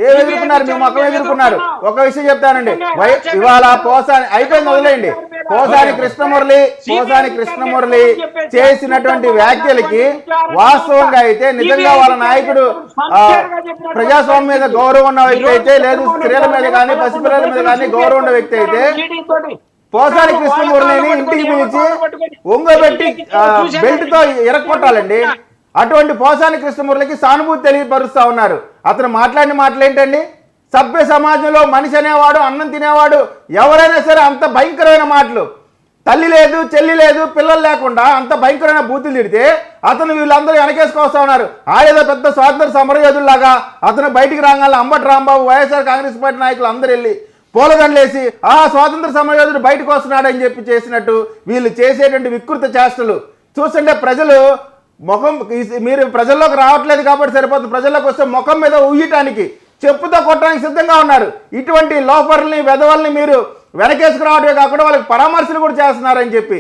ఎదుర్కొన్నారు, మీ మొక్కలు ఎదుర్కొన్నారు. ఒక విషయం చెప్తానండి, ఇవాళ పోసాని అయిపోయింది, వదిలేయండి. పోసాని కృష్ణమురళి చేసినటువంటి వ్యాఖ్యలకి వాస్తవంగా అయితే నిజంగా వాళ్ళ నాయకుడు ప్రజాస్వామ్యం మీద గౌరవం ఉన్న వ్యక్తి అయితే, లేదు స్త్రీల మీద కానీ పసిపిల్లల మీద కానీ గౌరవం ఉన్న వ్యక్తి అయితే పోసాని కృష్ణమురళిని ఇంటికి పిలిచి ఒంగోబెట్టి బెల్ట్ తో ఇరక్కొట్టాలండి. అటువంటి పోసాని కృష్ణమురళికి సానుభూతి తెలియపరుస్తా ఉన్నారు. అతను మాట్లాడిన మాటలు ఏంటండి? సభ్య సమాజంలో మనిషి అనేవాడు, అన్నం తినేవాడు ఎవరైనా సరే అంత భయంకరమైన మాటలు, తల్లి లేదు చెల్లి లేదు పిల్లలు లేకుండా అంత భయంకరమైన బూతులు తిడితే అతను వీళ్ళందరూ వెనకేసుకొస్తా ఉన్నారు. ఆడేదో పెద్ద స్వాతంత్ర సమరయోధుల్లాగా అతను బయటికి రాగానే అంబటి రాంబాబు, వైఎస్ఆర్ కాంగ్రెస్ పార్టీ నాయకులు అందరూ వెళ్ళి పూలదండలేసి ఆ స్వాతంత్ర సమరయోధుడు బయటకు వస్తున్నాడని చెప్పి చేసినట్టు వీళ్ళు చేసేటువంటి వికృత చేష్టలు చూస్తుంటే ప్రజలు ముఖం, మీరు ప్రజల్లోకి రావట్లేదు కాబట్టి సరిపోతుంది, ప్రజల్లోకి వస్తే ముఖం మీద ఉయ్యటానికి చెప్పుతో కొట్టడానికి సిద్ధంగా ఉన్నారు. ఇటువంటి లోఫర్లని వెధవల్ని మీరు వెనకేసుకురావటమే కాకుండా వాళ్ళకి పరామర్శలు కూడా చేస్తున్నారని చెప్పి